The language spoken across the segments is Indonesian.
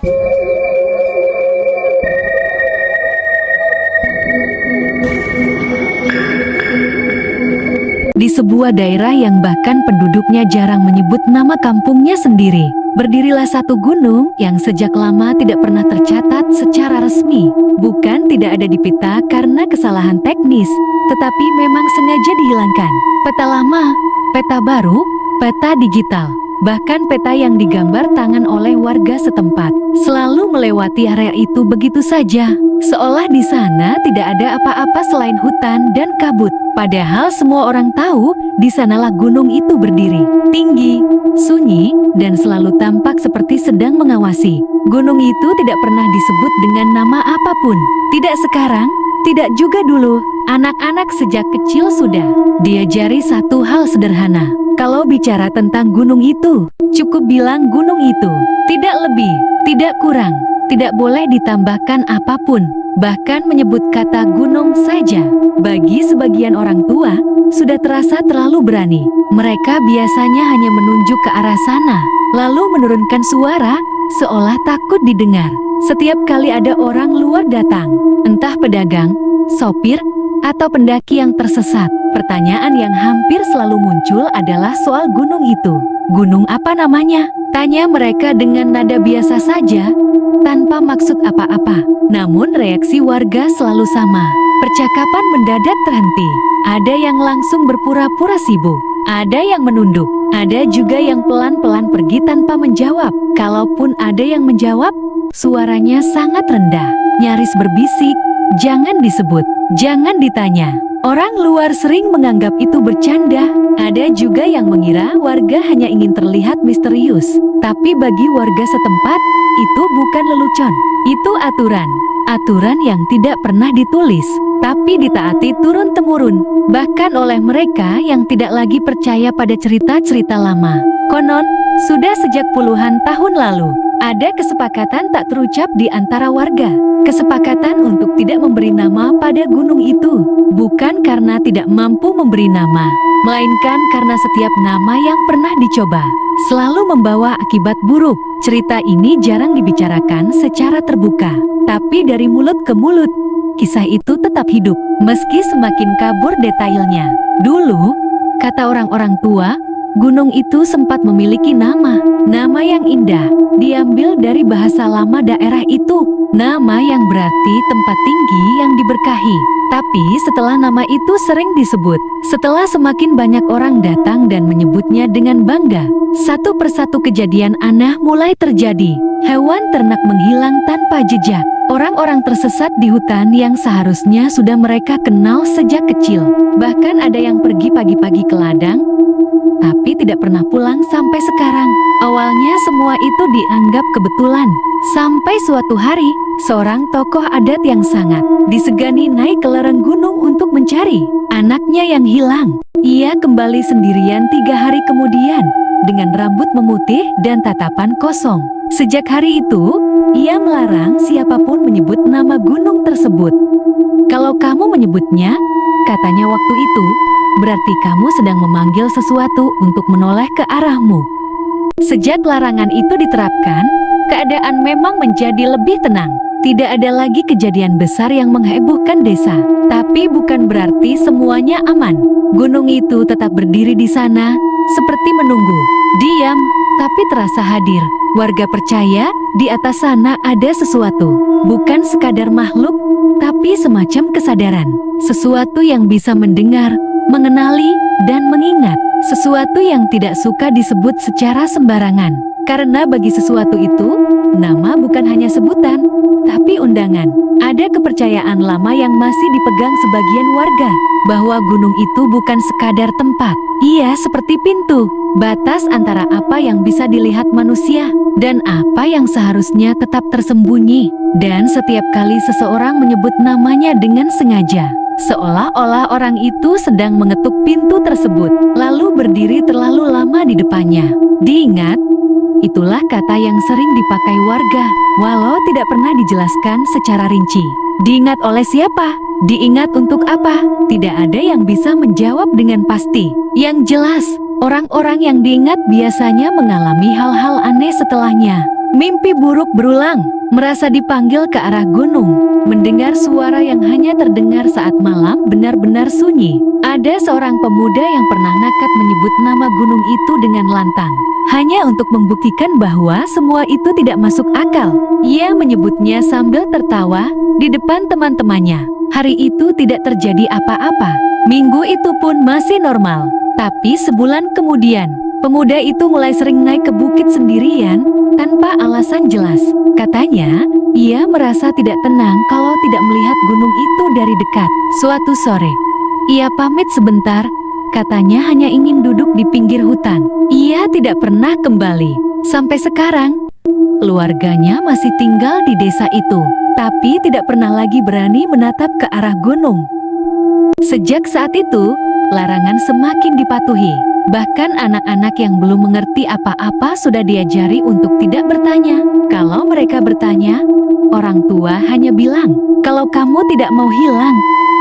Di sebuah daerah yang bahkan penduduknya jarang menyebut nama kampungnya sendiri, berdirilah satu gunung yang sejak lama tidak pernah tercatat secara resmi. Bukan tidak ada di peta karena kesalahan teknis, tetapi memang sengaja dihilangkan. Peta lama, peta baru, peta digital, bahkan peta yang digambar tangan oleh warga setempat, selalu melewati area itu begitu saja, seolah di sana tidak ada apa-apa selain hutan dan kabut. Padahal semua orang tahu di sanalah gunung itu berdiri, tinggi, sunyi, dan selalu tampak seperti sedang mengawasi. Gunung itu tidak pernah disebut dengan nama apapun. Tidak sekarang, tidak juga dulu. Anak-anak sejak kecil sudah diajari satu hal sederhana. Kalau bicara tentang gunung itu, cukup bilang gunung itu. Tidak lebih, tidak kurang, tidak boleh ditambahkan apapun. Bahkan menyebut kata gunung saja, bagi sebagian orang tua, sudah terasa terlalu berani. Mereka biasanya hanya menunjuk ke arah sana, lalu menurunkan suara, seolah takut didengar. Setiap kali ada orang luar datang, entah pedagang, sopir, atau pendaki yang tersesat, pertanyaan yang hampir selalu muncul adalah soal gunung itu. Gunung apa namanya? Tanya mereka dengan nada biasa saja, tanpa maksud apa-apa. Namun reaksi warga selalu sama. Percakapan mendadak terhenti. Ada yang langsung berpura-pura sibuk. Ada yang menunduk. Ada juga yang pelan-pelan pergi tanpa menjawab. Kalaupun ada yang menjawab, suaranya sangat rendah, nyaris berbisik, "Jangan disebut, jangan ditanya." Orang luar sering menganggap itu bercanda. Ada juga yang mengira warga hanya ingin terlihat misterius. Tapi bagi warga setempat, itu bukan lelucon. Itu aturan. Aturan yang tidak pernah ditulis, tapi ditaati turun-temurun. Bahkan oleh mereka yang tidak lagi percaya pada cerita-cerita lama. Konon, sudah sejak puluhan tahun lalu, ada kesepakatan tak terucap di antara warga. Kesepakatan untuk tidak memberi nama pada gunung itu. Bukan karena tidak mampu memberi nama, melainkan karena setiap nama yang pernah dicoba selalu membawa akibat buruk. Cerita ini jarang dibicarakan secara terbuka, tapi dari mulut ke mulut, kisah itu tetap hidup, meski semakin kabur detailnya. Dulu, kata orang-orang tua, gunung itu sempat memiliki nama yang indah, diambil dari bahasa lama daerah itu, nama yang berarti tempat tinggi yang diberkahi. Tapi setelah nama itu sering disebut, setelah semakin banyak orang datang dan menyebutnya dengan bangga, satu persatu kejadian aneh mulai terjadi. Hewan ternak menghilang tanpa jejak. Orang-orang tersesat di hutan yang seharusnya sudah mereka kenal sejak kecil. Bahkan ada yang pergi pagi-pagi ke ladang, tapi tidak pernah pulang sampai sekarang. Awalnya semua itu dianggap kebetulan. Sampai suatu hari, seorang tokoh adat yang sangat disegani naik ke lereng gunung untuk mencari anaknya yang hilang. Ia kembali sendirian 3 hari kemudian, dengan rambut memutih dan tatapan kosong. Sejak hari itu, ia melarang siapapun menyebut nama gunung tersebut. "Kalau kamu menyebutnya," katanya waktu itu, "berarti kamu sedang memanggil sesuatu untuk menoleh ke arahmu." Sejak larangan itu diterapkan, keadaan memang menjadi lebih tenang. Tidak ada lagi kejadian besar yang menghebohkan desa. Tapi bukan berarti semuanya aman. Gunung itu tetap berdiri di sana, seperti menunggu. Diam, tapi terasa hadir. Warga percaya di atas sana ada sesuatu. Bukan sekadar makhluk, tapi semacam kesadaran. Sesuatu yang bisa mendengar, mengenali, dan mengingat. Sesuatu yang tidak suka disebut secara sembarangan. Karena bagi sesuatu itu, nama bukan hanya sebutan, tapi undangan. Ada kepercayaan lama yang masih dipegang sebagian warga, bahwa gunung itu bukan sekadar tempat. Ia seperti pintu, batas antara apa yang bisa dilihat manusia, dan apa yang seharusnya tetap tersembunyi. Dan setiap kali seseorang menyebut namanya dengan sengaja, seolah-olah orang itu sedang mengetuk pintu tersebut, lalu berdiri terlalu lama di depannya. Diingat, itulah kata yang sering dipakai warga, walau tidak pernah dijelaskan secara rinci. Diingat oleh siapa? Diingat untuk apa? Tidak ada yang bisa menjawab dengan pasti. Yang jelas, orang-orang yang diingat biasanya mengalami hal-hal aneh setelahnya. Mimpi buruk berulang, merasa dipanggil ke arah gunung, mendengar suara yang hanya terdengar saat malam benar-benar sunyi. Ada seorang pemuda yang pernah nekat menyebut nama gunung itu dengan lantang, hanya untuk membuktikan bahwa semua itu tidak masuk akal. Ia menyebutnya sambil tertawa di depan teman-temannya. Hari itu tidak terjadi apa-apa. Minggu itu pun masih normal. Tapi sebulan kemudian, pemuda itu mulai sering naik ke bukit sendirian tanpa alasan jelas. Katanya, ia merasa tidak tenang kalau tidak melihat gunung itu dari dekat. Suatu sore, ia pamit sebentar, katanya hanya ingin duduk di pinggir hutan. Ia tidak pernah kembali. Sampai sekarang, keluarganya masih tinggal di desa itu, tapi tidak pernah lagi berani menatap ke arah gunung. Sejak saat itu, larangan semakin dipatuhi. Bahkan anak-anak yang belum mengerti apa-apa sudah diajari untuk tidak bertanya. Kalau mereka bertanya, orang tua hanya bilang, "Kalau kamu tidak mau hilang,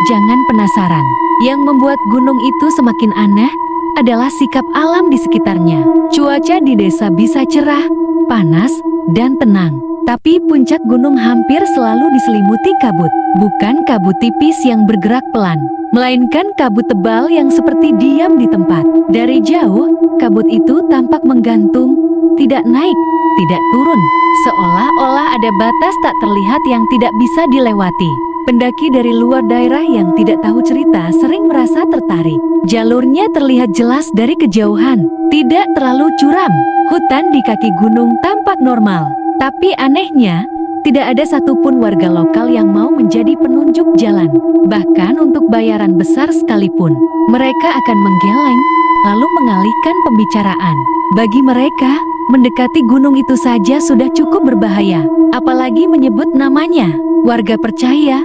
jangan penasaran." Yang membuat gunung itu semakin aneh adalah sikap alam di sekitarnya. Cuaca di desa bisa cerah, panas, dan tenang. Tapi puncak gunung hampir selalu diselimuti kabut. Bukan kabut tipis yang bergerak pelan, melainkan kabut tebal yang seperti diam di tempat. Dari jauh, kabut itu tampak menggantung, tidak naik, tidak turun, seolah-olah ada batas tak terlihat yang tidak bisa dilewati. Pendaki dari luar daerah yang tidak tahu cerita sering merasa tertarik. Jalurnya terlihat jelas dari kejauhan, tidak terlalu curam. Hutan di kaki gunung tampak normal, tapi anehnya, tidak ada satupun warga lokal yang mau menjadi penunjuk jalan. Bahkan untuk bayaran besar sekalipun, mereka akan menggeleng, lalu mengalihkan pembicaraan. Bagi mereka, mendekati gunung itu saja sudah cukup berbahaya, apalagi menyebut namanya. Warga percaya,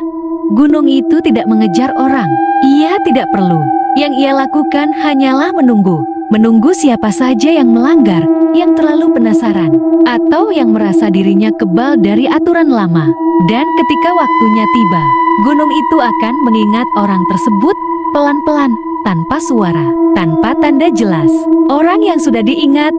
gunung itu tidak mengejar orang. Ia tidak perlu. Yang ia lakukan hanyalah menunggu. Menunggu siapa saja yang melanggar, yang terlalu penasaran, atau yang merasa dirinya kebal dari aturan lama. Dan ketika waktunya tiba, gunung itu akan mengingat orang tersebut pelan-pelan, tanpa suara, tanpa tanda jelas. Orang yang sudah diingat,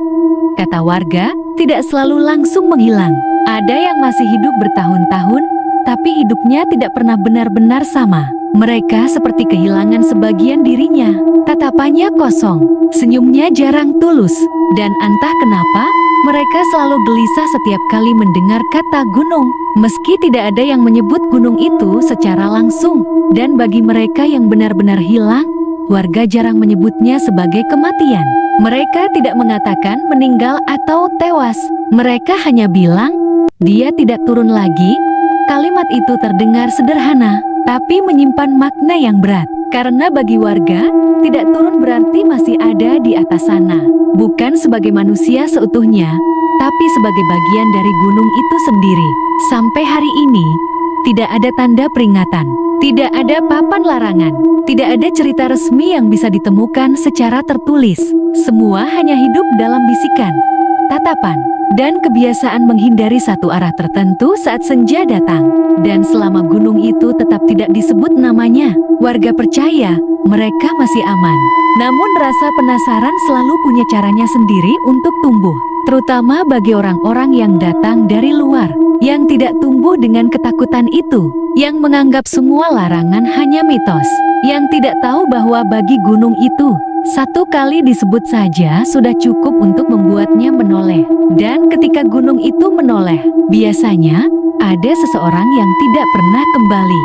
kata warga, tidak selalu langsung menghilang. Ada yang masih hidup bertahun-tahun, tapi hidupnya tidak pernah benar-benar sama. Mereka seperti kehilangan sebagian dirinya. Tatapannya kosong, senyumnya jarang tulus, dan entah kenapa, mereka selalu gelisah setiap kali mendengar kata gunung. Meski tidak ada yang menyebut gunung itu secara langsung, dan bagi mereka yang benar-benar hilang, warga jarang menyebutnya sebagai kematian. Mereka tidak mengatakan meninggal atau tewas. Mereka hanya bilang, dia tidak turun lagi. Kalimat itu terdengar sederhana, tapi menyimpan makna yang berat. Karena bagi warga, tidak turun berarti masih ada di atas sana. Bukan sebagai manusia seutuhnya, tapi sebagai bagian dari gunung itu sendiri. Sampai hari ini, tidak ada tanda peringatan, tidak ada papan larangan, tidak ada cerita resmi yang bisa ditemukan secara tertulis. Semua hanya hidup dalam bisikan, tatapan, dan kebiasaan menghindari satu arah tertentu saat senja datang. Dan selama gunung itu tetap tidak disebut namanya, warga percaya mereka masih aman. Namun rasa penasaran selalu punya caranya sendiri untuk tumbuh, terutama bagi orang-orang yang datang dari luar, yang tidak tumbuh dengan ketakutan itu, yang menganggap semua larangan hanya mitos, yang tidak tahu bahwa bagi gunung itu, satu kali disebut saja sudah cukup untuk membuatnya menoleh. Dan ketika gunung itu menoleh, biasanya ada seseorang yang tidak pernah kembali.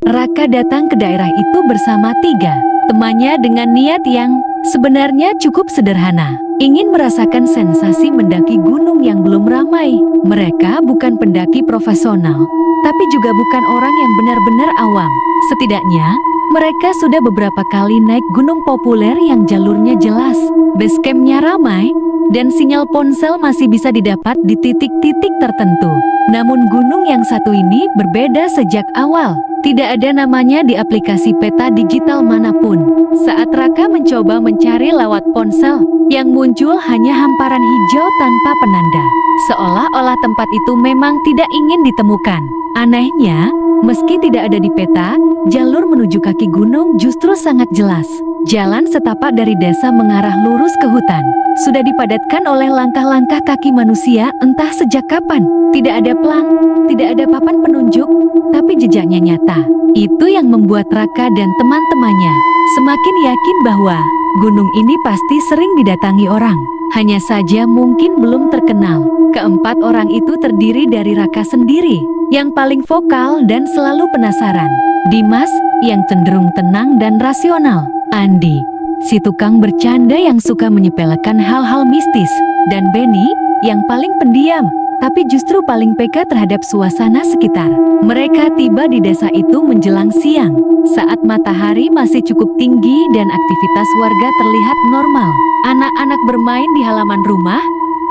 Raka datang ke daerah itu bersama 3 temannya dengan niat yang sebenarnya cukup sederhana. Ingin merasakan sensasi mendaki gunung yang belum ramai. Mereka bukan pendaki profesional, tapi juga bukan orang yang benar-benar awam. Setidaknya, mereka sudah beberapa kali naik gunung populer yang jalurnya jelas, base campnya ramai, dan sinyal ponsel masih bisa didapat di titik-titik tertentu. Namun gunung yang satu ini berbeda sejak awal. Tidak ada namanya di aplikasi peta digital manapun. Saat Raka mencoba mencari lewat ponsel, yang muncul hanya hamparan hijau tanpa penanda. Seolah-olah tempat itu memang tidak ingin ditemukan. Anehnya, meski tidak ada di peta, jalur menuju kaki gunung justru sangat jelas. Jalan setapak dari desa mengarah lurus ke hutan. Sudah dipadatkan oleh langkah-langkah kaki manusia entah sejak kapan. Tidak ada pelang, tidak ada papan penunjuk, tapi jejaknya nyata. Itu yang membuat Raka dan teman-temannya semakin yakin bahwa gunung ini pasti sering didatangi orang. Hanya saja mungkin belum terkenal. Keempat orang itu terdiri dari Raka sendiri, yang paling vokal dan selalu penasaran. Dimas, yang cenderung tenang dan rasional. Andi, si tukang bercanda yang suka menyepelekan hal-hal mistis. Dan Benny, yang paling pendiam, tapi justru paling peka terhadap suasana sekitar. Mereka tiba di desa itu menjelang siang, saat matahari masih cukup tinggi dan aktivitas warga terlihat normal. Anak-anak bermain di halaman rumah,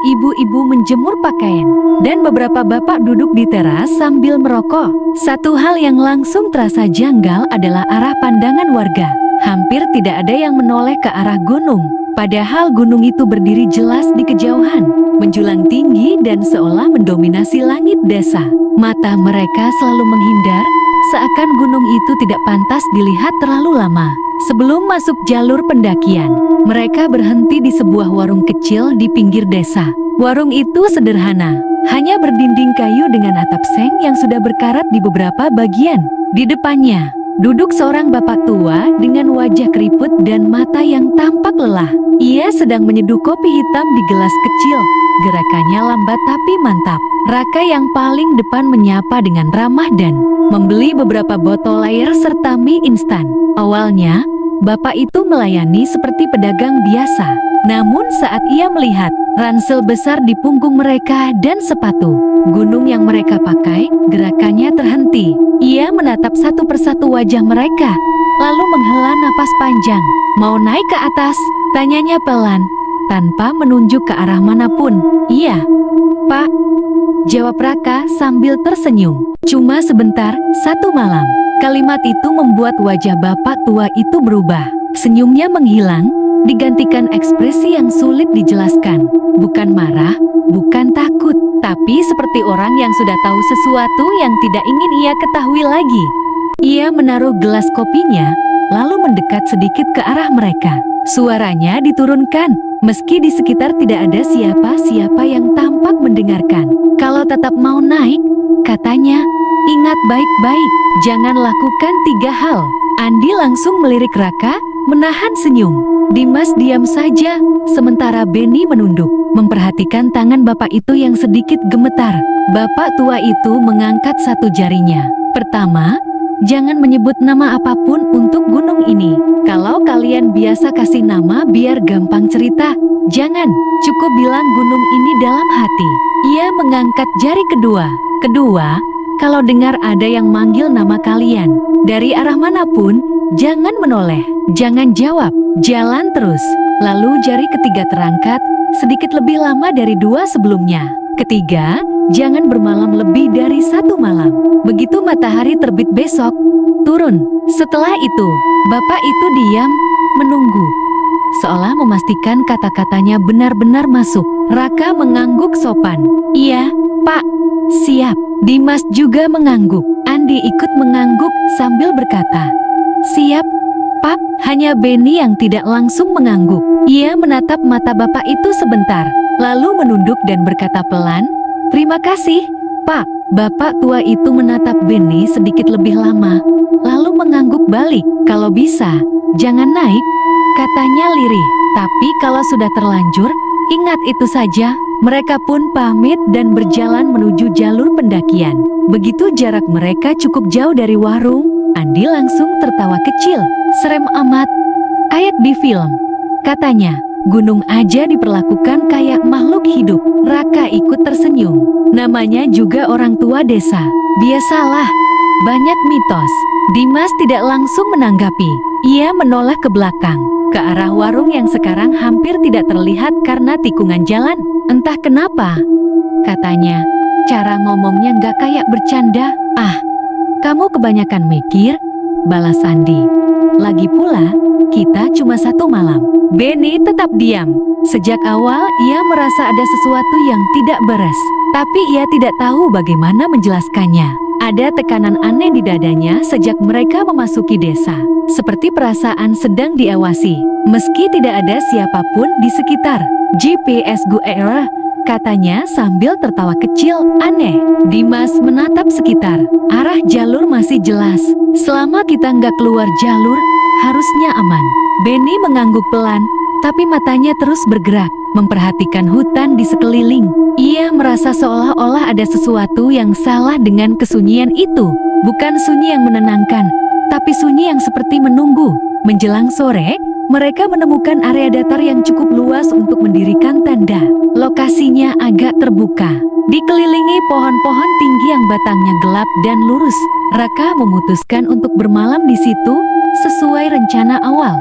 ibu-ibu menjemur pakaian, dan beberapa bapak duduk di teras sambil merokok. Satu hal yang langsung terasa janggal adalah arah pandangan warga. Hampir tidak ada yang menoleh ke arah gunung, padahal gunung itu berdiri jelas di kejauhan, menjulang tinggi dan seolah mendominasi langit desa. Mata mereka selalu menghindar, seakan gunung itu tidak pantas dilihat terlalu lama. Sebelum masuk jalur pendakian, mereka berhenti di sebuah warung kecil di pinggir desa. Warung itu sederhana, hanya berdinding kayu dengan atap seng yang sudah berkarat di beberapa bagian. Di depannya, duduk seorang bapak tua dengan wajah keriput dan mata yang tampak lelah. Ia sedang menyeduh kopi hitam di gelas kecil. Gerakannya lambat tapi mantap. Raka yang paling depan menyapa dengan ramah dan membeli beberapa botol air serta mie instan. Awalnya, bapak itu melayani seperti pedagang biasa. Namun saat ia melihat ransel besar di punggung mereka dan sepatu gunung yang mereka pakai, gerakannya terhenti. Ia menatap satu persatu wajah mereka, lalu menghela napas panjang. "Mau naik ke atas?" tanyanya pelan, tanpa menunjuk ke arah manapun. "Iya, Pak," jawab Raka sambil tersenyum. "Cuma sebentar, 1 malam." Kalimat itu membuat wajah bapak tua itu berubah. Senyumnya menghilang, digantikan ekspresi yang sulit dijelaskan. Bukan marah, bukan takut, tapi seperti orang yang sudah tahu sesuatu yang tidak ingin ia ketahui lagi. Ia menaruh gelas kopinya, lalu mendekat sedikit ke arah mereka. Suaranya diturunkan, meski di sekitar tidak ada siapa-siapa yang tampak mendengarkan. "Kalau tetap mau naik," katanya, "ingat baik-baik, jangan lakukan 3 hal." Andi langsung melirik Raka, menahan senyum. Dimas diam saja, sementara Benny menunduk, memperhatikan tangan bapak itu yang sedikit gemetar. Bapak tua itu mengangkat satu jarinya. "Pertama, jangan menyebut nama apapun untuk gunung ini. Kalau kalian biasa kasih nama biar gampang cerita, jangan. Cukup bilang gunung ini dalam hati." Ia mengangkat jari kedua. "Kedua, kalau dengar ada yang manggil nama kalian, dari arah manapun, jangan menoleh, jangan jawab, jalan terus." Lalu jari ketiga terangkat, sedikit lebih lama dari 2 sebelumnya. "Ketiga, jangan bermalam lebih dari 1 malam. Begitu matahari terbit besok, turun." Setelah itu, bapak itu diam, menunggu, seolah memastikan kata-katanya benar-benar masuk. Raka mengangguk sopan. "Iya, Pak, siap." Dimas juga mengangguk. Andi ikut mengangguk sambil berkata, "Siap, Pak." Hanya Benny yang tidak langsung mengangguk. Ia menatap mata bapak itu sebentar, lalu menunduk dan berkata pelan, "Terima kasih, Pak." Bapak tua itu menatap Benny sedikit lebih lama, lalu mengangguk balik. "Kalau bisa, jangan naik," katanya lirih. "Tapi kalau sudah terlanjur, ingat itu saja." Mereka pun pamit dan berjalan menuju jalur pendakian. Begitu jarak mereka cukup jauh dari warung, Andi langsung tertawa kecil. "Serem amat, kayak di film," katanya. "Gunung aja diperlakukan kayak makhluk hidup." Raka ikut tersenyum. Namanya juga orang tua desa. Biasalah, banyak mitos. Dimas tidak langsung menanggapi. Ia menoleh ke belakang, ke arah warung yang sekarang hampir tidak terlihat karena tikungan jalan. "Entah kenapa," katanya, "cara ngomongnya nggak kayak bercanda." "Ah, kamu kebanyakan mikir," balas Andi. "Lagi pula, kita cuma 1 malam." Benny tetap diam. Sejak awal ia merasa ada sesuatu yang tidak beres, tapi ia tidak tahu bagaimana menjelaskannya. Ada tekanan aneh di dadanya sejak mereka memasuki desa, seperti perasaan sedang diawasi, meski tidak ada siapapun di sekitar. "GPS gue," katanya sambil tertawa kecil aneh. Dimas menatap sekitar. Arah jalur masih jelas. Selama kita nggak keluar jalur, harusnya aman. Benny mengangguk pelan, tapi matanya terus bergerak, memperhatikan hutan di sekeliling. Ia merasa seolah-olah ada sesuatu yang salah dengan kesunyian itu. Bukan sunyi yang menenangkan, tapi sunyi yang seperti menunggu. Menjelang sore, mereka menemukan area datar yang cukup luas untuk mendirikan tenda. Lokasinya agak terbuka, dikelilingi pohon-pohon tinggi yang batangnya gelap dan lurus. Raka memutuskan untuk bermalam di situ sesuai rencana awal.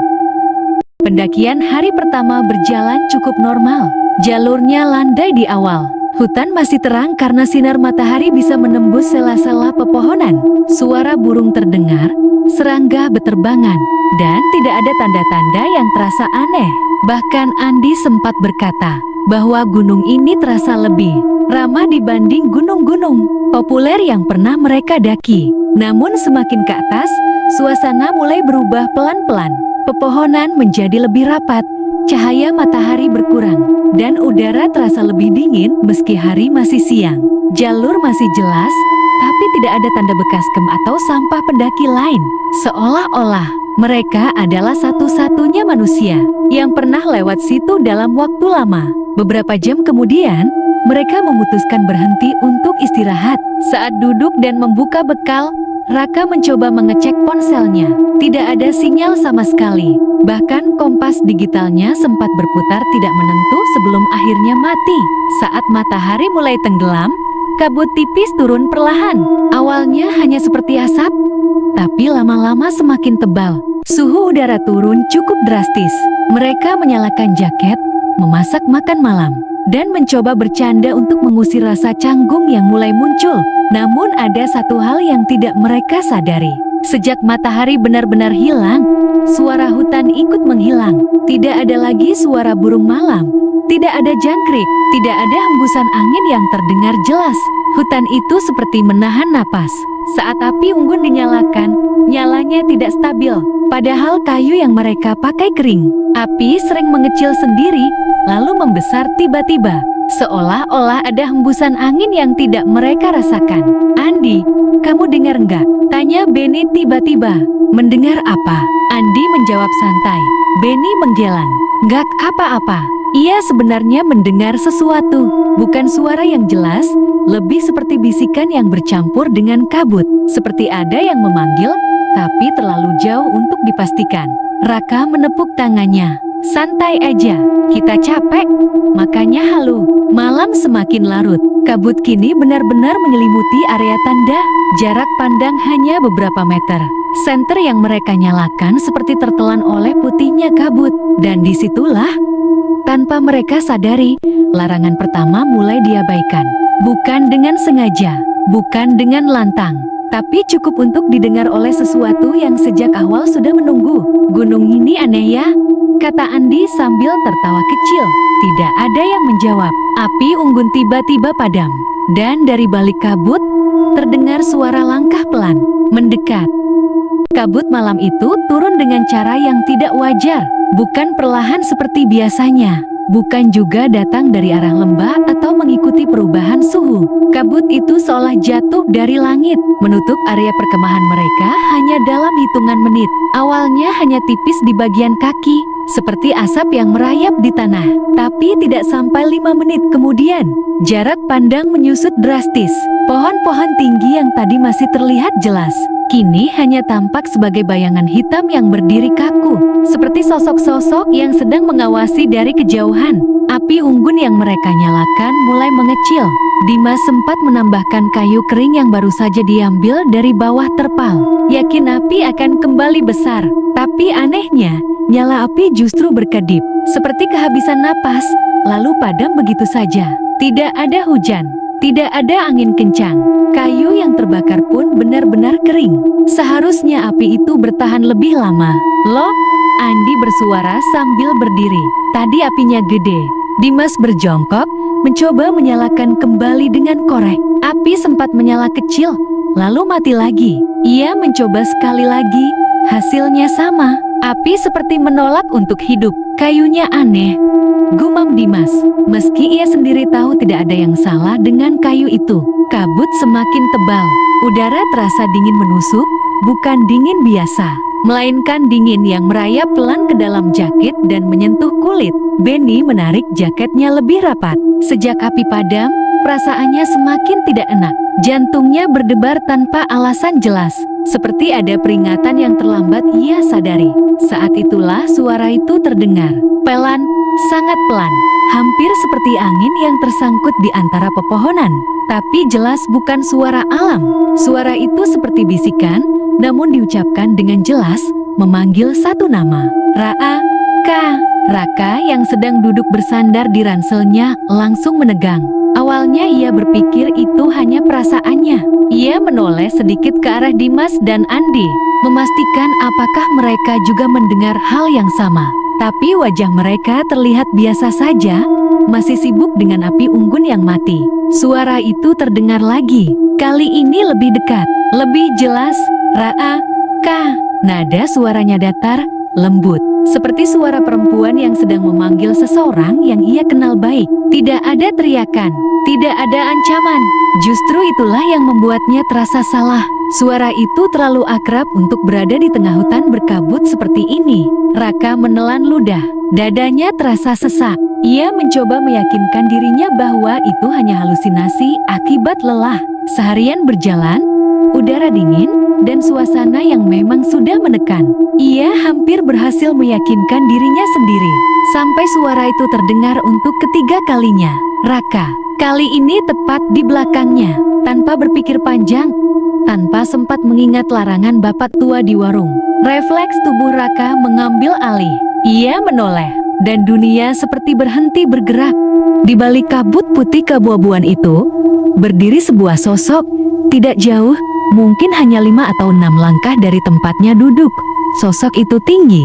Pendakian hari pertama berjalan cukup normal. Jalurnya landai di awal. Hutan masih terang karena sinar matahari bisa menembus sela-sela pepohonan. Suara burung terdengar, serangga beterbangan, dan tidak ada tanda-tanda yang terasa aneh. Bahkan Andi sempat berkata bahwa gunung ini terasa lebih ramah dibanding gunung-gunung populer yang pernah mereka daki. Namun semakin ke atas, suasana mulai berubah pelan-pelan. Pepohonan menjadi lebih rapat, cahaya matahari berkurang, dan udara terasa lebih dingin meski hari masih siang. Jalur masih jelas, tapi tidak ada tanda bekas kem atau sampah pendaki lain. Seolah-olah mereka adalah satu-satunya manusia yang pernah lewat situ dalam waktu lama. Beberapa jam kemudian, mereka memutuskan berhenti untuk istirahat. Saat duduk dan membuka bekal, Raka mencoba mengecek ponselnya. Tidak ada sinyal sama sekali. Bahkan kompas digitalnya sempat berputar tidak menentu sebelum akhirnya mati. Saat matahari mulai tenggelam, kabut tipis turun perlahan. Awalnya hanya seperti asap, tapi lama-lama semakin tebal. Suhu udara turun cukup drastis. Mereka menyalakan jaket, memasak makan malam, dan mencoba bercanda untuk mengusir rasa canggung yang mulai muncul. Namun ada satu hal yang tidak mereka sadari. Sejak matahari benar-benar hilang, suara hutan ikut menghilang. Tidak ada lagi suara burung malam, tidak ada jangkrik, tidak ada hembusan angin yang terdengar jelas. Hutan itu seperti menahan napas. Saat api unggun dinyalakan, nyalanya tidak stabil. Padahal kayu yang mereka pakai kering. Api sering mengecil sendiri, lalu membesar tiba-tiba. Seolah-olah ada hembusan angin yang tidak mereka rasakan. "Andi, kamu dengar nggak?" tanya Benny tiba-tiba. "Mendengar apa?" Andi menjawab santai. Benny menggeleng. "Nggak apa-apa." Ia sebenarnya mendengar sesuatu. Bukan suara yang jelas, lebih seperti bisikan yang bercampur dengan kabut. Seperti ada yang memanggil, tapi terlalu jauh untuk dipastikan. Raka menepuk tangannya. "Santai aja, kita capek, makanya halu." Malam semakin larut. Kabut kini benar-benar menyelimuti area tanda. Jarak pandang hanya beberapa meter. Senter yang mereka nyalakan seperti tertelan oleh putihnya kabut. Dan disitulah, tanpa mereka sadari, larangan pertama mulai diabaikan. Bukan dengan sengaja, bukan dengan lantang, tapi cukup untuk didengar oleh sesuatu yang sejak awal sudah menunggu. "Gunung ini aneh ya?" kata Andi sambil tertawa kecil. Tidak ada yang menjawab. Api unggun tiba-tiba padam, dan dari balik kabut terdengar suara langkah pelan mendekat. Kabut malam itu turun dengan cara yang tidak wajar, bukan perlahan seperti biasanya, bukan juga datang dari arah lembah atau mengikuti perubahan suhu. Kabut itu seolah jatuh dari langit, menutup area perkemahan mereka hanya dalam hitungan menit. Awalnya hanya tipis di bagian kaki, seperti asap yang merayap di tanah. Tapi tidak sampai 5 menit kemudian, jarak pandang menyusut drastis. Pohon-pohon tinggi yang tadi masih terlihat jelas, kini hanya tampak sebagai bayangan hitam yang berdiri kaku, seperti sosok-sosok yang sedang mengawasi dari kejauhan. Api unggun yang mereka nyalakan mulai mengecil. Dimas sempat menambahkan kayu kering yang baru saja diambil dari bawah terpal. Yakin api akan kembali besar. Tapi anehnya, nyala api justru berkedip, seperti kehabisan napas, lalu padam begitu saja. Tidak ada hujan, tidak ada angin kencang. Kayu yang terbakar pun benar-benar kering. Seharusnya api itu bertahan lebih lama. "Loh, Andi bersuara sambil berdiri. Tadi apinya gede. Dimas berjongkok, mencoba menyalakan kembali dengan korek. Api sempat menyala kecil, lalu mati lagi. Ia mencoba sekali lagi, hasilnya sama. Api seperti menolak untuk hidup. Kayunya aneh, gumam Dimas. Meski ia sendiri tahu tidak ada yang salah dengan kayu itu. Kabut semakin tebal. Udara terasa dingin menusuk, bukan dingin biasa, melainkan dingin yang merayap pelan ke dalam jaket dan menyentuh kulit. Benny menarik jaketnya lebih rapat. Sejak api padam, perasaannya semakin tidak enak. Jantungnya berdebar tanpa alasan jelas, seperti ada peringatan yang terlambat ia sadari. Saat itulah suara itu terdengar. Pelan, sangat pelan, hampir seperti angin yang tersangkut di antara pepohonan. Tapi jelas bukan suara alam. Suara itu seperti bisikan, namun diucapkan dengan jelas, memanggil satu nama. Raka. Raka yang sedang duduk bersandar di ranselnya langsung menegang. Awalnya ia berpikir itu hanya perasaannya. Ia menoleh sedikit ke arah Dimas dan Andi, memastikan apakah mereka juga mendengar hal yang sama. Tapi wajah mereka terlihat biasa saja, masih sibuk dengan api unggun yang mati. Suara itu terdengar lagi, kali ini lebih dekat, lebih jelas. Raka. Nada suaranya datar, lembut, seperti suara perempuan yang sedang memanggil seseorang yang ia kenal baik. Tidak ada teriakan, tidak ada ancaman. Justru itulah yang membuatnya terasa salah. Suara itu terlalu akrab untuk berada di tengah hutan berkabut seperti ini. Raka menelan ludah, dadanya terasa sesak. Ia mencoba meyakinkan dirinya bahwa itu hanya halusinasi akibat lelah. Seharian berjalan, udara dingin, dan suasana yang memang sudah menekan. Ia hampir berhasil meyakinkan dirinya sendiri. Sampai suara itu terdengar untuk ketiga kalinya. Raka. Kali ini tepat di belakangnya. Tanpa berpikir panjang, tanpa sempat mengingat larangan bapak tua di warung, refleks tubuh Raka mengambil alih. Ia menoleh, dan dunia seperti berhenti bergerak. Di balik kabut putih keabu-abuan itu, berdiri sebuah sosok, tidak jauh, mungkin hanya 5 atau 6 langkah dari tempatnya duduk. Sosok itu tinggi,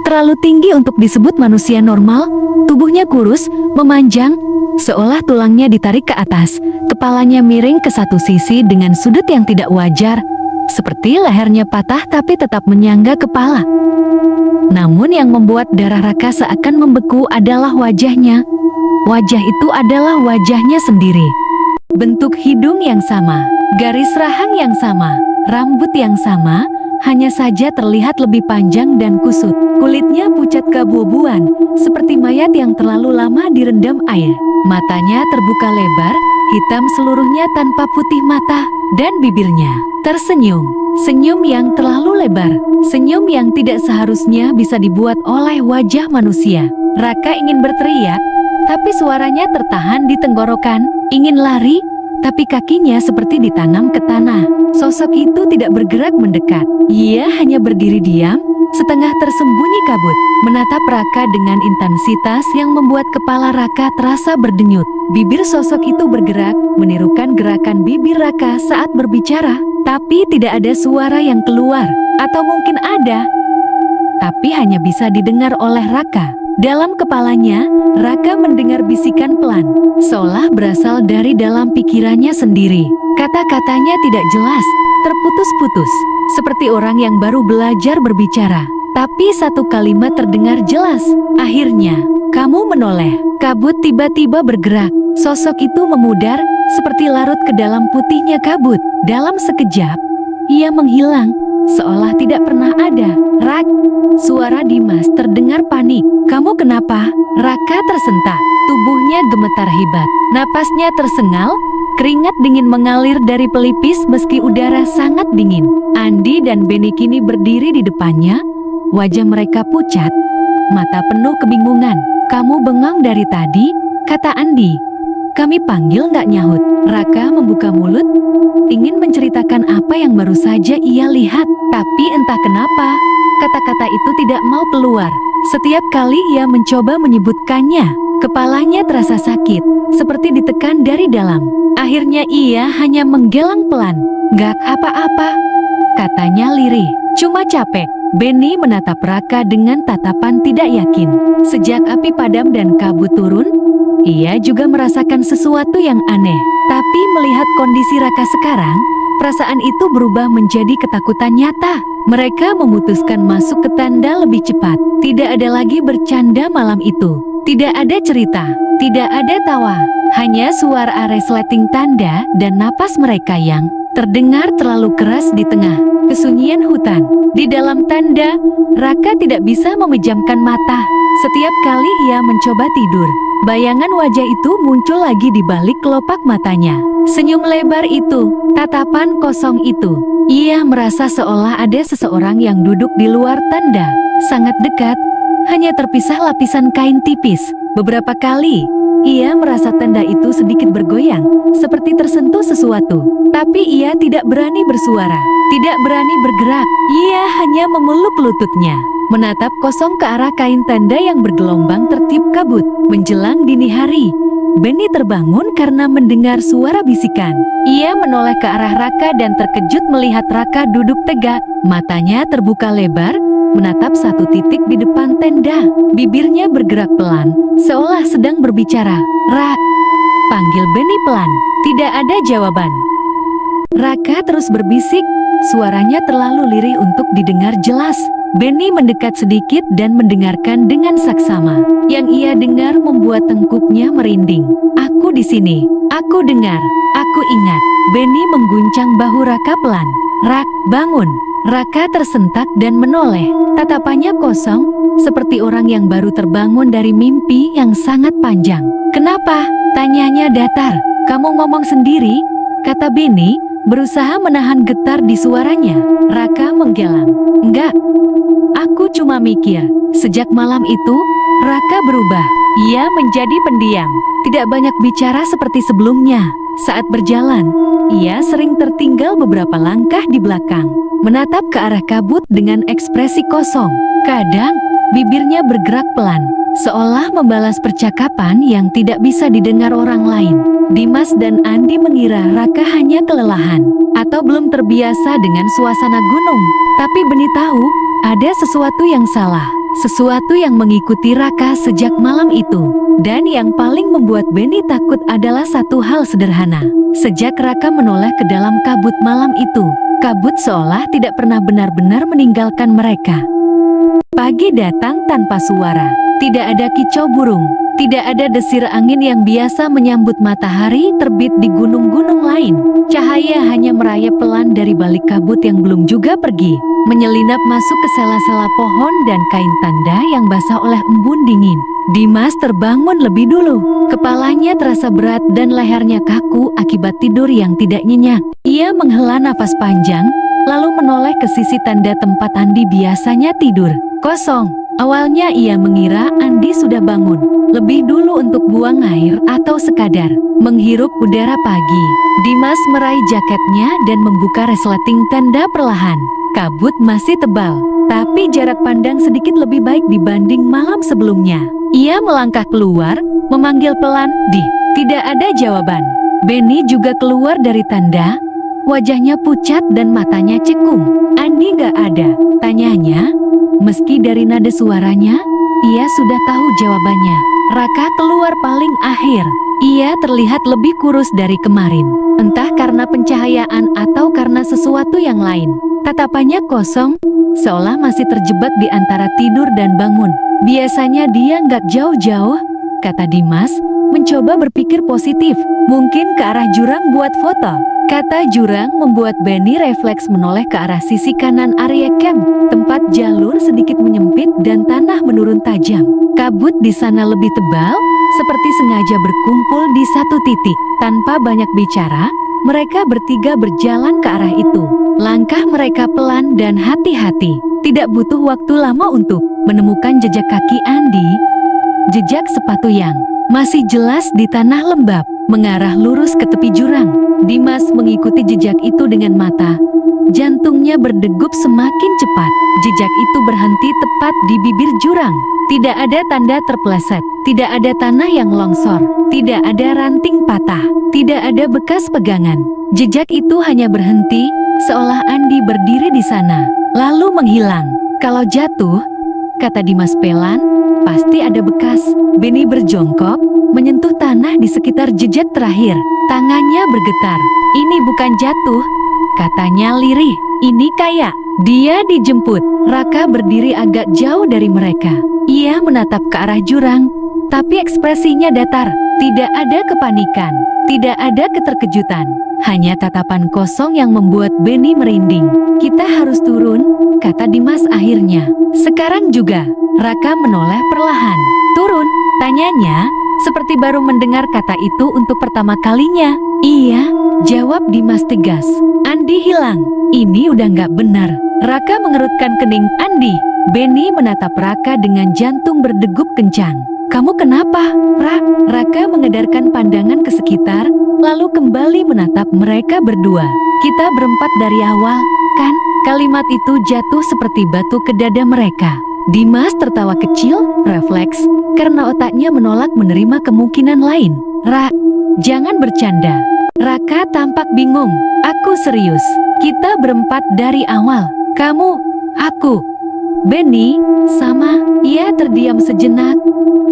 terlalu tinggi untuk disebut manusia normal. Tubuhnya kurus, memanjang, seolah tulangnya ditarik ke atas. Kepalanya miring ke satu sisi dengan sudut yang tidak wajar, seperti lehernya patah tapi tetap menyangga kepala. Namun yang membuat darah Raka seakan membeku adalah wajahnya. Wajah itu adalah wajahnya sendiri. Bentuk hidung yang sama, garis rahang yang sama, rambut yang sama, hanya saja terlihat lebih panjang dan kusut. Kulitnya pucat keabu-abuan, seperti mayat yang terlalu lama direndam air. Matanya terbuka lebar, hitam seluruhnya tanpa putih mata, dan bibirnya tersenyum. Senyum yang terlalu lebar, senyum yang tidak seharusnya bisa dibuat oleh wajah manusia. Raka ingin berteriak, tapi suaranya tertahan di tenggorokan. Ingin lari, tapi kakinya seperti ditanam ke tanah. Sosok itu tidak bergerak mendekat. Ia hanya berdiri diam, setengah tersembunyi kabut, menatap Raka dengan intensitas yang membuat kepala Raka terasa berdenyut. Bibir sosok itu bergerak, menirukan gerakan bibir Raka saat berbicara, tapi tidak ada suara yang keluar, atau mungkin ada, tapi hanya bisa didengar oleh Raka. Dalam kepalanya, Raka mendengar bisikan pelan, seolah berasal dari dalam pikirannya sendiri. Kata-katanya tidak jelas, terputus-putus, seperti orang yang baru belajar berbicara. Tapi satu kalimat terdengar jelas. Akhirnya, kamu menoleh. Kabut tiba-tiba bergerak. Sosok itu memudar, seperti larut ke dalam putihnya kabut. Dalam sekejap, ia menghilang, seolah tidak pernah ada. Rak, suara Dimas terdengar panik. Kamu kenapa? Raka tersentak, tubuhnya gemetar hebat. Napasnya tersengal, keringat dingin mengalir dari pelipis meski udara sangat dingin. Andi dan Benny kini berdiri di depannya, wajah mereka pucat, mata penuh kebingungan. Kamu bengong dari tadi, kata Andi. Kami panggil nggak nyahut. Raka membuka mulut, ingin menceritakan apa yang baru saja ia lihat. Tapi entah kenapa, kata-kata itu tidak mau keluar. Setiap kali ia mencoba menyebutkannya, kepalanya terasa sakit, seperti ditekan dari dalam. Akhirnya ia hanya menggelang pelan. Gak apa-apa, katanya lirih. Cuma capek. Benny menatap Raka dengan tatapan tidak yakin. Sejak api padam dan kabut turun, ia juga merasakan sesuatu yang aneh. Tapi melihat kondisi Raka sekarang, perasaan itu berubah menjadi ketakutan nyata. Mereka memutuskan masuk ke tenda lebih cepat. Tidak ada lagi bercanda malam itu. Tidak ada cerita, tidak ada tawa. Hanya suara resleting tanda dan napas mereka yang terdengar terlalu keras di tengah kesunyian hutan. Di dalam tenda, Raka tidak bisa memejamkan mata. Setiap kali ia mencoba tidur, bayangan wajah itu muncul lagi di balik kelopak matanya. Senyum lebar itu, tatapan kosong itu. Ia merasa seolah ada seseorang yang duduk di luar tenda, sangat dekat, hanya terpisah lapisan kain tipis. Beberapa kali, ia merasa tenda itu sedikit bergoyang, seperti tersentuh sesuatu. Tapi ia tidak berani bersuara, tidak berani bergerak. Ia hanya memeluk lututnya, menatap kosong ke arah kain tenda yang bergelombang tertiup kabut. Menjelang dini hari, Benny terbangun karena mendengar suara bisikan. Ia menoleh ke arah Raka dan terkejut melihat Raka duduk tegak. Matanya terbuka lebar, menatap satu titik di depan tenda. Bibirnya bergerak pelan, seolah sedang berbicara. "Rak," panggil Benny pelan. Tidak ada jawaban. Raka terus berbisik, suaranya terlalu lirih untuk didengar jelas. Benny mendekat sedikit dan mendengarkan dengan saksama. Yang ia dengar membuat tengkuknya merinding. "Aku di sini, aku dengar, aku ingat." Benny mengguncang bahu Raka pelan. "Rak, bangun." Raka tersentak dan menoleh. Tatapannya kosong, seperti orang yang baru terbangun dari mimpi yang sangat panjang. "Kenapa?" tanyanya datar. "Kamu ngomong sendiri," kata Benny, berusaha menahan getar di suaranya. Raka menggelam. "Enggak, aku cuma mikir." Sejak malam itu, Raka berubah. Ia menjadi pendiam, tidak banyak bicara seperti sebelumnya. Saat berjalan, ia sering tertinggal beberapa langkah di belakang, menatap ke arah kabut dengan ekspresi kosong. Kadang, bibirnya bergerak pelan, seolah membalas percakapan yang tidak bisa didengar orang lain. Dimas dan Andi mengira Raka hanya kelelahan atau belum terbiasa dengan suasana gunung. Tapi Benny tahu, ada sesuatu yang salah, sesuatu yang mengikuti Raka sejak malam itu. Dan yang paling membuat Benny takut adalah satu hal sederhana. Sejak Raka menoleh ke dalam kabut malam itu, kabut seolah tidak pernah benar-benar meninggalkan mereka. Pagi datang tanpa suara, tidak ada kicau burung, tidak ada desir angin yang biasa menyambut matahari terbit di gunung-gunung lain. Cahaya hanya merayap pelan dari balik kabut yang belum juga pergi, menyelinap masuk ke sela-sela pohon dan kain tanda yang basah oleh embun dingin. Dimas terbangun lebih dulu. Kepalanya terasa berat dan lehernya kaku akibat tidur yang tidak nyenyak. Ia menghela napas panjang, lalu menoleh ke sisi tanda tempat Andi biasanya tidur. Kosong. Awalnya ia mengira Andi sudah bangun lebih dulu untuk buang air atau sekadar menghirup udara pagi. Dimas meraih jaketnya dan membuka resleting tenda perlahan. Kabut masih tebal, tapi jarak pandang sedikit lebih baik dibanding malam sebelumnya. Ia melangkah keluar, memanggil pelan, "Di." Tidak ada jawaban. Benny juga keluar dari tenda, wajahnya pucat dan matanya cekung. "Andi gak ada?" tanyanya. Meski dari nada suaranya, ia sudah tahu jawabannya. Raka keluar paling akhir. Ia terlihat lebih kurus dari kemarin, entah karena pencahayaan atau karena sesuatu yang lain. Tatapannya kosong, seolah masih terjebak di antara tidur dan bangun. "Biasanya dia nggak jauh-jauh," kata Dimas, mencoba berpikir positif. "Mungkin ke arah jurang buat foto." Kata jurang membuat Benny refleks menoleh ke arah sisi kanan area camp. Tempat jalur sedikit menyempit dan tanah menurun tajam. Kabut di sana lebih tebal, seperti sengaja berkumpul di satu titik. Tanpa banyak bicara, mereka bertiga berjalan ke arah itu. Langkah mereka pelan dan hati-hati. Tidak butuh waktu lama untuk menemukan jejak kaki Andi. Jejak sepatu yang masih jelas di tanah lembab, mengarah lurus ke tepi jurang. Dimas mengikuti jejak itu dengan mata. Jantungnya berdegup semakin cepat. Jejak itu berhenti tepat di bibir jurang. Tidak ada tanda terpeleset, tidak ada tanah yang longsor, tidak ada ranting patah, tidak ada bekas pegangan. Jejak itu hanya berhenti, seolah Andi berdiri di sana, lalu menghilang. Kalau jatuh, kata Dimas pelan, pasti ada bekas. Benny berjongkok, menyentuh tanah di sekitar jejak terakhir. Tangannya bergetar. Ini bukan jatuh, katanya lirih. Ini kayak dia dijemput. Raka berdiri agak jauh dari mereka. Ia menatap ke arah jurang, tapi ekspresinya datar. Tidak ada kepanikan, tidak ada keterkejutan. Hanya tatapan kosong yang membuat Benny merinding. Kita harus turun, kata Dimas akhirnya. Sekarang juga. Raka menoleh perlahan. Turun, tanyanya, seperti baru mendengar kata itu untuk pertama kalinya. Iya, jawab Dimas tegas. Andi hilang. Ini udah nggak benar. Raka mengerutkan kening. Andi. Benny menatap Raka dengan jantung berdegup kencang. Kamu kenapa, Ra? Raka mengedarkan pandangan ke sekitar, lalu kembali menatap mereka berdua. Kita berempat dari awal, kan? Kalimat itu jatuh seperti batu ke dada mereka. Dimas tertawa kecil, refleks, karena otaknya menolak menerima kemungkinan lain. Ra, jangan bercanda. Raka tampak bingung. Aku serius. Kita berempat dari awal. Kamu, aku, Benny, sama. Ia terdiam sejenak,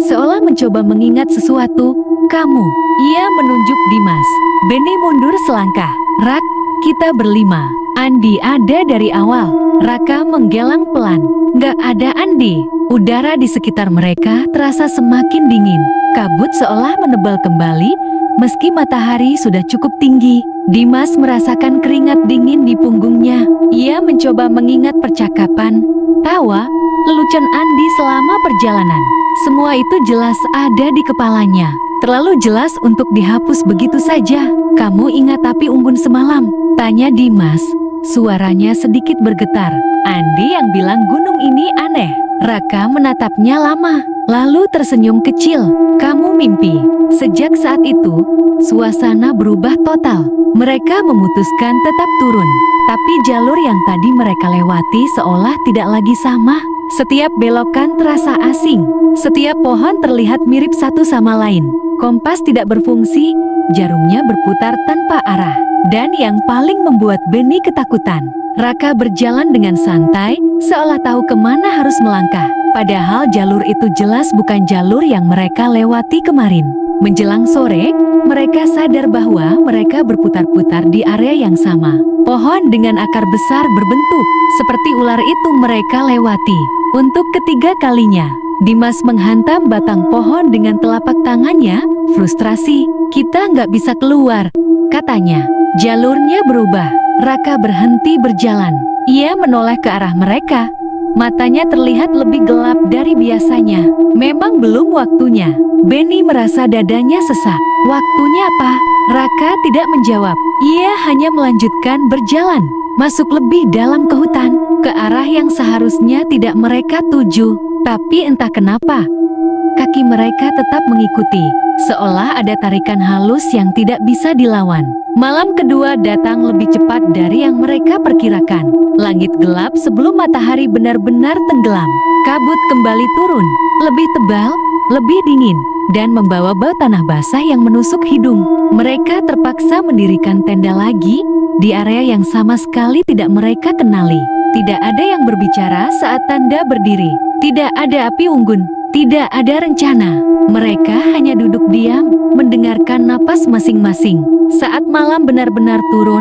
seolah mencoba mengingat sesuatu. Kamu. Ia menunjuk Dimas. Benny mundur selangkah. Rak, kita berlima. Andi ada dari awal. Raka menggelang pelan. Gak ada Andi. Udara di sekitar mereka terasa semakin dingin. Kabut seolah menebal kembali, meski matahari sudah cukup tinggi. Dimas merasakan keringat dingin di punggungnya. Ia mencoba mengingat percakapan, tawa, lelucon Andi selama perjalanan. Semua itu jelas ada di kepalanya. Terlalu jelas untuk dihapus begitu saja. Kamu ingat api unggun semalam? Tanya Dimas. Suaranya sedikit bergetar. Andi yang bilang gunung ini aneh. Raka menatapnya lama, lalu tersenyum kecil. Kamu mimpi. Sejak saat itu, suasana berubah total. Mereka memutuskan tetap turun. Tapi jalur yang tadi mereka lewati seolah tidak lagi sama. Setiap belokan terasa asing. Setiap pohon terlihat mirip satu sama lain. Kompas tidak berfungsi, jarumnya berputar tanpa arah. Dan yang paling membuat Benny ketakutan, Raka berjalan dengan santai, seolah tahu kemana harus melangkah. Padahal jalur itu jelas bukan jalur yang mereka lewati kemarin. Menjelang sore, mereka sadar bahwa mereka berputar-putar di area yang sama. Pohon dengan akar besar berbentuk, seperti ular itu mereka lewati. Untuk ketiga kalinya, Dimas menghantam batang pohon dengan telapak tangannya, frustrasi. Kita nggak bisa keluar, katanya. Jalurnya berubah. Raka berhenti berjalan. Ia menoleh ke arah mereka. Matanya terlihat lebih gelap dari biasanya. Memang belum waktunya. Benny merasa dadanya sesak. Waktunya apa? Raka tidak menjawab. Ia hanya melanjutkan berjalan, masuk lebih dalam ke hutan, ke arah yang seharusnya tidak mereka tuju. Tapi entah kenapa, kaki mereka tetap mengikuti, seolah ada tarikan halus yang tidak bisa dilawan. Malam kedua datang lebih cepat dari yang mereka perkirakan. Langit gelap sebelum matahari benar-benar tenggelam. Kabut kembali turun, lebih tebal, lebih dingin, dan membawa bau tanah basah yang menusuk hidung. Mereka terpaksa mendirikan tenda lagi di area yang sama sekali tidak mereka kenali. Tidak ada yang berbicara saat tanda berdiri. Tidak ada api unggun. Tidak ada rencana. Mereka hanya duduk diam, mendengarkan napas masing-masing. Saat malam benar-benar turun,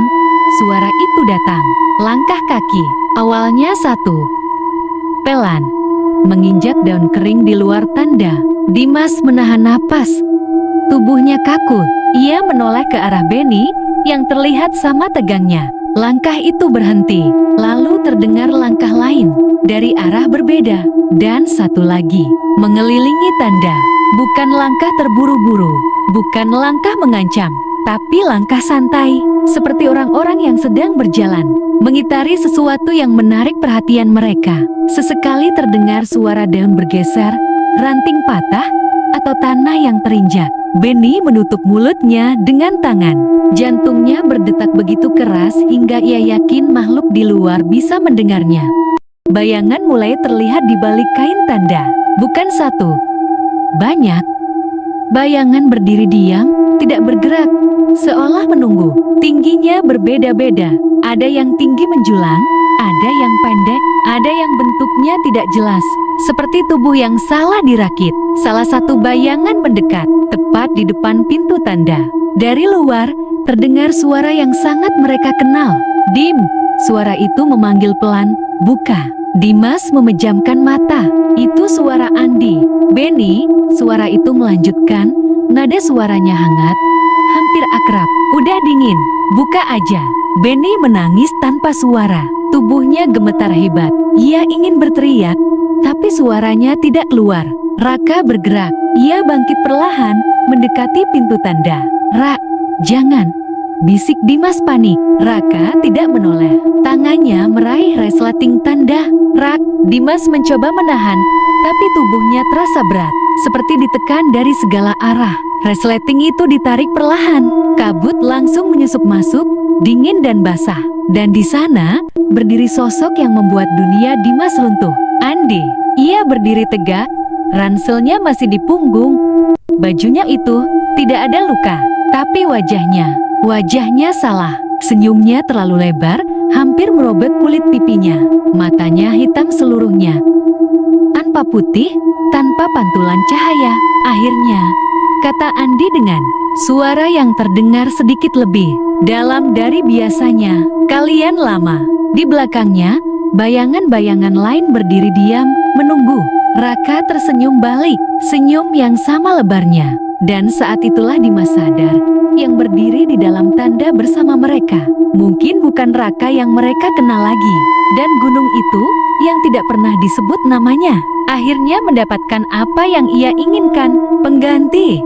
suara itu datang. Langkah kaki, awalnya satu, pelan, menginjak daun kering di luar tanda. Dimas menahan napas. Tubuhnya kaku. Ia menoleh ke arah Benny, yang terlihat sama tegangnya. Langkah itu berhenti, lalu terdengar langkah lain, dari arah berbeda. Dan satu lagi, mengelilingi tanda. Bukan langkah terburu-buru, bukan langkah mengancam, tapi langkah santai, seperti orang-orang yang sedang berjalan, mengitari sesuatu yang menarik perhatian mereka. Sesekali terdengar suara daun bergeser, ranting patah, atau tanah yang terinjak. Benny menutup mulutnya dengan tangan. Jantungnya berdetak begitu keras hingga ia yakin makhluk di luar bisa mendengarnya. Bayangan mulai terlihat di balik kain tanda. Bukan satu, banyak. Bayangan berdiri diam, tidak bergerak, seolah menunggu. Tingginya berbeda-beda. Ada yang tinggi menjulang, Ada yang pendek, ada yang bentuknya tidak jelas, seperti tubuh yang salah dirakit. Salah satu bayangan mendekat, tepat di depan pintu tanda. Dari luar, terdengar suara yang sangat mereka kenal. "Dim!" Suara itu memanggil pelan, "Buka!" Dimas memejamkan mata. Itu suara Andi. "Benny!" Suara itu melanjutkan, nada suaranya hangat, hampir akrab. "Udah dingin, buka aja." Benny menangis tanpa suara. Tubuhnya gemetar hebat. Ia ingin berteriak, tapi suaranya tidak keluar. Raka bergerak. Ia bangkit perlahan, mendekati pintu tanda. "Ra, jangan!" bisik Dimas panik. Raka tidak menoleh. Tangannya meraih resleting tanda. "Rak!" Dimas mencoba menahan, tapi tubuhnya terasa berat, seperti ditekan dari segala arah. Resleting itu ditarik perlahan. Kabut langsung menyusup masuk, dingin dan basah. Dan di sana, berdiri sosok yang membuat dunia Dimas runtuh. Andi. Ia berdiri tegak, ranselnya masih di punggung. Bajunya itu tidak ada luka, tapi wajahnya salah. Senyumnya terlalu lebar, hampir merobek kulit pipinya. Matanya hitam seluruhnya, tanpa putih, tanpa pantulan cahaya. "Akhirnya," kata Andi dengan suara yang terdengar sedikit lebih dalam dari biasanya. "Kalian lama." Di belakangnya, bayangan-bayangan lain berdiri diam, menunggu. Raka tersenyum balik, senyum yang sama lebarnya. Dan saat itulah Dimas sadar, yang berdiri di dalam tanda bersama mereka mungkin bukan Raka yang mereka kenal lagi. Dan gunung itu, yang tidak pernah disebut namanya, akhirnya mendapatkan apa yang ia inginkan, pengganti.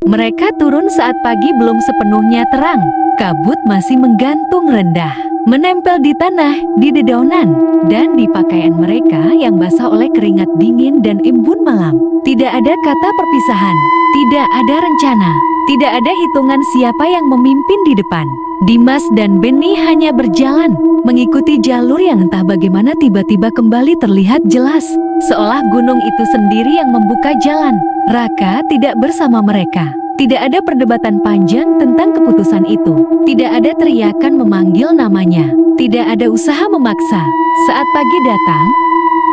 Mereka turun saat pagi belum sepenuhnya terang. Kabut masih menggantung rendah, menempel di tanah, di dedaunan, dan di pakaian mereka yang basah oleh keringat dingin dan embun malam. Tidak ada kata perpisahan, tidak ada rencana, tidak ada hitungan siapa yang memimpin di depan. Dimas dan Benny hanya berjalan, mengikuti jalur yang entah bagaimana tiba-tiba kembali terlihat jelas, seolah gunung itu sendiri yang membuka jalan. Raka tidak bersama mereka. Tidak ada perdebatan panjang tentang keputusan itu. Tidak ada teriakan memanggil namanya. Tidak ada usaha memaksa. Saat pagi datang,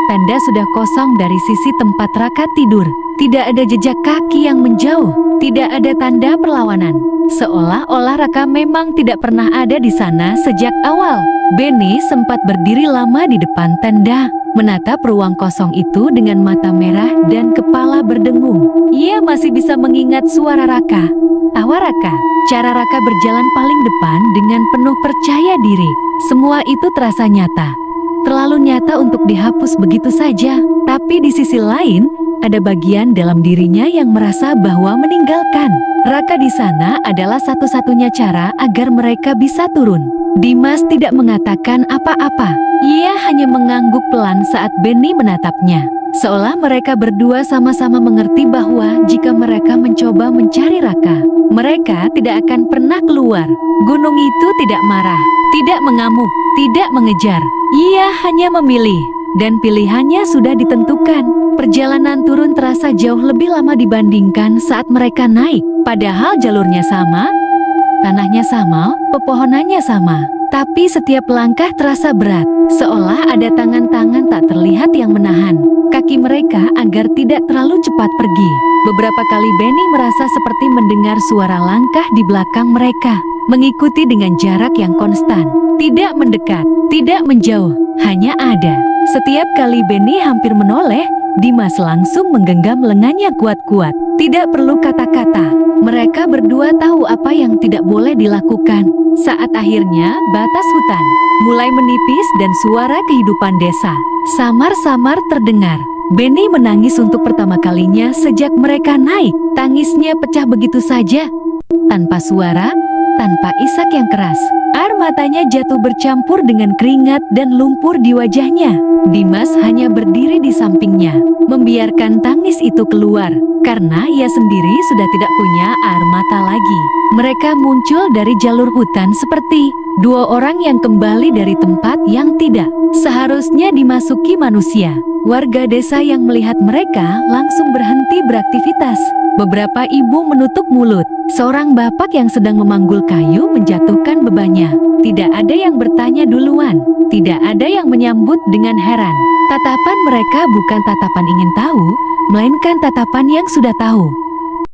tenda sudah kosong dari sisi tempat Raka tidur. Tidak ada jejak kaki yang menjauh. Tidak ada tanda perlawanan. Seolah-olah Raka memang tidak pernah ada di sana sejak awal. Benny sempat berdiri lama di depan tenda, menatap ruang kosong itu dengan mata merah dan kepala berdengung. Ia masih bisa mengingat suara Raka, tawa Raka, cara Raka berjalan paling depan dengan penuh percaya diri. Semua itu terasa nyata, terlalu nyata untuk dihapus begitu saja. Tapi di sisi lain, ada bagian dalam dirinya yang merasa bahwa meninggalkan Raka di sana adalah satu-satunya cara agar mereka bisa turun. Dimas tidak mengatakan apa-apa. Ia hanya mengangguk pelan saat Benny menatapnya. Seolah mereka berdua sama-sama mengerti bahwa jika mereka mencoba mencari Raka, mereka tidak akan pernah keluar. Gunung itu tidak marah, tidak mengamuk, tidak mengejar. Ia hanya memilih, dan pilihannya sudah ditentukan. Perjalanan turun terasa jauh lebih lama dibandingkan saat mereka naik. Padahal jalurnya sama, tanahnya sama, pepohonannya sama. Tapi setiap langkah terasa berat, seolah ada tangan-tangan tak terlihat yang menahan kaki mereka agar tidak terlalu cepat pergi. Beberapa kali Benny merasa seperti mendengar suara langkah di belakang mereka, mengikuti dengan jarak yang konstan. Tidak mendekat, tidak menjauh, hanya ada. Setiap kali Benny hampir menoleh, Dimas langsung menggenggam lengannya kuat-kuat. Tidak perlu kata-kata, mereka berdua tahu apa yang tidak boleh dilakukan. Saat akhirnya batas hutan mulai menipis dan suara kehidupan desa samar-samar terdengar. Benny menangis untuk pertama kalinya sejak mereka naik. Tangisnya pecah begitu saja, tanpa suara, tanpa isak yang keras. Air matanya jatuh bercampur dengan keringat dan lumpur di wajahnya. Dimas hanya berdiri di sampingnya, membiarkan tangis itu keluar, karena ia sendiri sudah tidak punya air mata lagi. Mereka muncul dari jalur hutan seperti dua orang yang kembali dari tempat yang tidak seharusnya dimasuki manusia. Warga desa yang melihat mereka langsung berhenti beraktivitas. Beberapa ibu menutup mulut. Seorang bapak yang sedang memanggul kayu menjatuhkan bebannya. Tidak ada yang bertanya duluan. Tidak ada yang menyambut dengan heran. Tatapan mereka bukan tatapan ingin tahu, melainkan tatapan yang sudah tahu.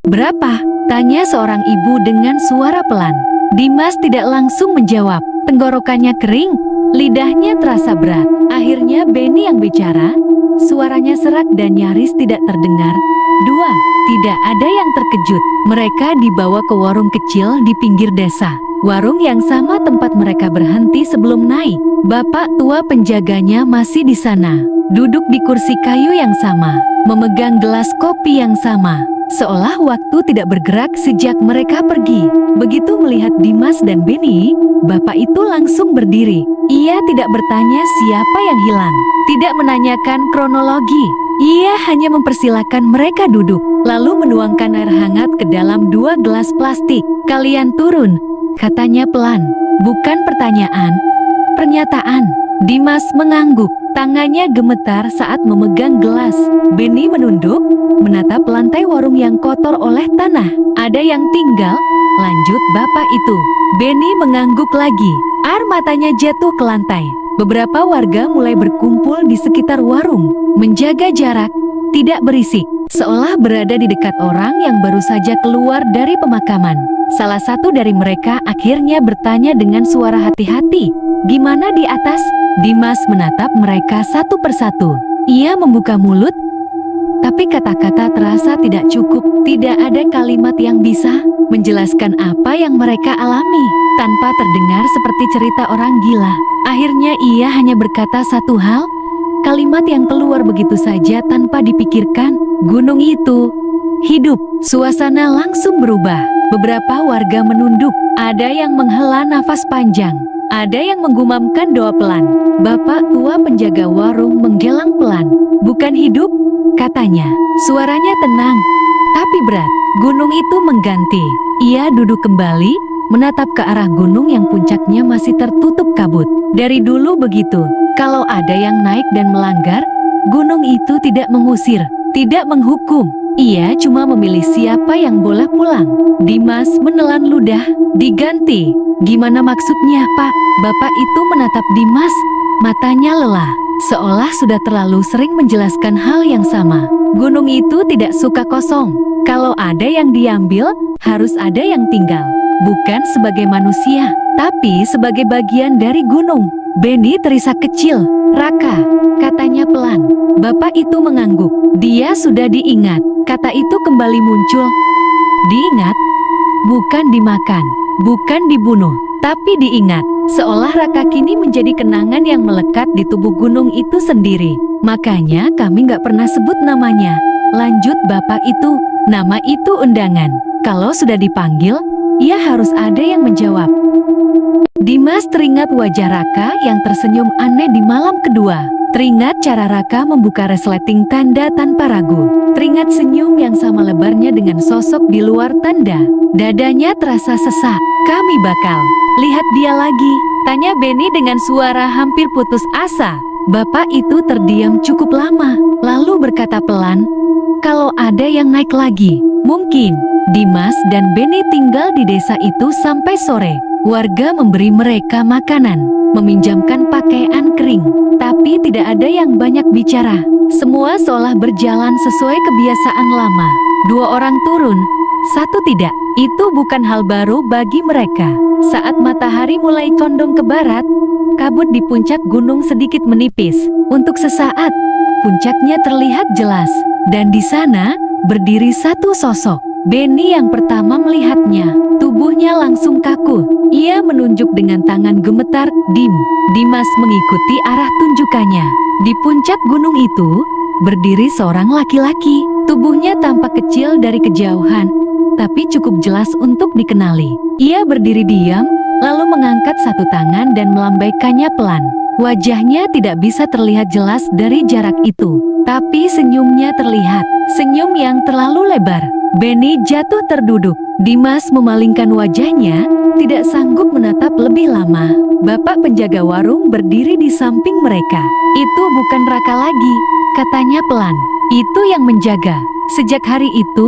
"Berapa?" tanya seorang ibu dengan suara pelan. Dimas tidak langsung menjawab. Tenggorokannya kering, lidahnya terasa berat. Akhirnya Benny yang bicara. Suaranya serak dan nyaris tidak terdengar. "2." Tidak ada yang terkejut. Mereka dibawa ke warung kecil di pinggir desa. Warung yang sama tempat mereka berhenti sebelum naik. Bapak tua penjaganya masih di sana. Duduk di kursi kayu yang sama. Memegang gelas kopi yang sama. Seolah waktu tidak bergerak sejak mereka pergi. Begitu melihat Dimas dan Benny, bapak itu langsung berdiri. Ia tidak bertanya siapa yang hilang. Tidak menanyakan kronologi. Ia hanya mempersilahkan mereka duduk, lalu menuangkan air hangat ke dalam 2 gelas plastik. "Kalian turun," katanya pelan. Bukan pertanyaan, pernyataan. Dimas mengangguk, tangannya gemetar saat memegang gelas. Benny menunduk, menatap lantai warung yang kotor oleh tanah. "Ada yang tinggal?" lanjut bapak itu. Benny mengangguk lagi, air matanya jatuh ke lantai. Beberapa warga mulai berkumpul di sekitar warung, menjaga jarak, tidak berisik, seolah berada di dekat orang yang baru saja keluar dari pemakaman. Salah satu dari mereka akhirnya bertanya dengan suara hati-hati, "Gimana di atas?" Dimas menatap mereka satu persatu. Ia membuka mulut, tapi kata-kata terasa tidak cukup. Tidak ada kalimat yang bisa menjelaskan apa yang mereka alami, tanpa terdengar seperti cerita orang gila. Akhirnya ia hanya berkata satu hal, kalimat yang keluar begitu saja tanpa dipikirkan, "Gunung itu hidup." Suasana langsung berubah. Beberapa warga menunduk, ada yang menghela nafas panjang, ada yang menggumamkan doa pelan. Bapak tua penjaga warung menggelang pelan. "Bukan hidup," katanya. Suaranya tenang, tapi berat. Gunung itu mengganti. Ia duduk kembali, menatap ke arah gunung yang puncaknya masih tertutup kabut. Dari dulu begitu, kalau ada yang naik dan melanggar, gunung itu tidak mengusir, tidak menghukum. Ia cuma memilih siapa yang boleh pulang. Dimas menelan ludah. "Diganti? Gimana maksudnya, Pak?" Bapak itu menatap Dimas, matanya lelah, seolah sudah terlalu sering menjelaskan hal yang sama. Gunung itu tidak suka kosong. Kalau ada yang diambil, harus ada yang tinggal. Bukan sebagai manusia, tapi sebagai bagian dari gunung. Benny terisak kecil. "Raka," katanya pelan. Bapak itu mengangguk. Dia sudah diingat. Kata itu kembali muncul. Diingat? Bukan dimakan, bukan dibunuh, tapi diingat. Seolah Raka kini menjadi kenangan yang melekat di tubuh gunung itu sendiri. "Makanya kami gak pernah sebut namanya," lanjut bapak itu. "Nama itu undangan. Kalau sudah dipanggil, ia harus ada yang menjawab." Dimas teringat wajah Raka yang tersenyum aneh di malam kedua. Teringat cara Raka membuka resleting tanda tanpa ragu. Teringat senyum yang sama lebarnya dengan sosok di luar tanda. Dadanya terasa sesak. "Kami bakal lihat dia lagi?" tanya Benny dengan suara hampir putus asa. Bapak itu terdiam cukup lama, lalu berkata pelan, "Kalau ada yang naik lagi, mungkin." Dimas dan Benny tinggal di desa itu sampai sore. Warga memberi mereka makanan, meminjamkan pakaian kering, tapi tidak ada yang banyak bicara. Semua seolah berjalan sesuai kebiasaan lama. 2 orang turun, 1 tidak. Itu bukan hal baru bagi mereka. Saat matahari mulai condong ke barat, kabut di puncak gunung sedikit menipis. Untuk sesaat, puncaknya terlihat jelas, dan di sana berdiri satu sosok. Benny yang pertama melihatnya, tubuhnya langsung kaku. Ia menunjuk dengan tangan gemetar, "Dim." Dimas mengikuti arah tunjukannya. Di puncak gunung itu, berdiri seorang laki-laki. Tubuhnya tampak kecil dari kejauhan, tapi cukup jelas untuk dikenali. Ia berdiri diam, lalu mengangkat satu tangan dan melambaikannya pelan. Wajahnya tidak bisa terlihat jelas dari jarak itu, tapi senyumnya terlihat, senyum yang terlalu lebar. Benny jatuh terduduk. Dimas memalingkan wajahnya, tidak sanggup menatap lebih lama. Bapak penjaga warung berdiri di samping mereka. "Itu bukan Raka lagi," katanya pelan. "Itu yang menjaga. Sejak hari itu,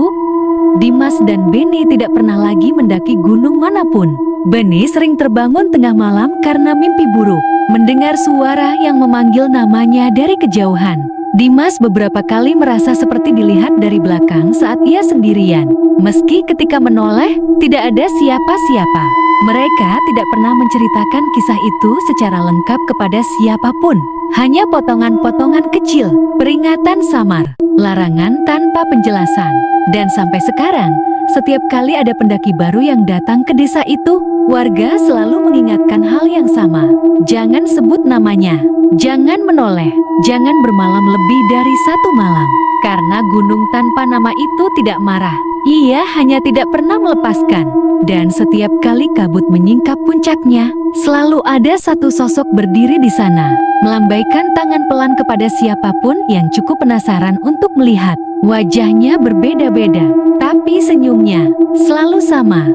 Dimas dan Beni tidak pernah lagi mendaki gunung manapun. Beni sering terbangun tengah malam karena mimpi buruk, mendengar suara yang memanggil namanya dari kejauhan. Dimas beberapa kali merasa seperti dilihat dari belakang saat ia sendirian. Meski ketika menoleh, tidak ada siapa-siapa. Mereka tidak pernah menceritakan kisah itu secara lengkap kepada siapapun. Hanya potongan-potongan kecil, peringatan samar, larangan tanpa penjelasan. Dan sampai sekarang, setiap kali ada pendaki baru yang datang ke desa itu, warga selalu mengingatkan hal yang sama. Jangan sebut namanya, jangan menoleh, jangan bermalam lebih dari 1 malam. Karena gunung tanpa nama itu tidak marah, ia hanya tidak pernah melepaskan. Dan setiap kali kabut menyingkap puncaknya, selalu ada satu sosok berdiri di sana, melambaikan tangan pelan kepada siapapun yang cukup penasaran untuk melihat. Wajahnya berbeda-beda, tapi senyumnya selalu sama.